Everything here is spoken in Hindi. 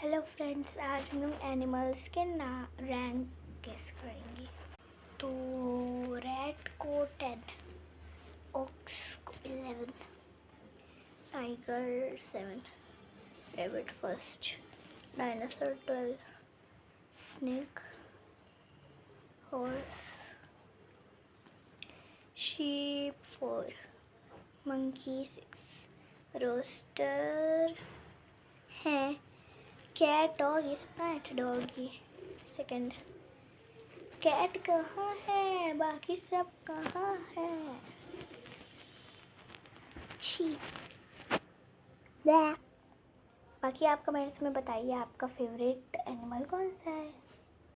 हेलो फ्रेंड्स, आज हम लोग एनिमल्स के रैंक गेस करेंगे। तो रैट को 10, ऑक्स को 11, tiger 7, rabbit first, dinosaur 12, snake, horse, sheep 4, monkey 6, rooster है, cat doggy 5 doggy second. Cat कहाँ है? बाकी सब कहाँ है? छी। बाकी आप कमेंट्स में बताइए आपका फेवरेट एनिमल कौन सा है।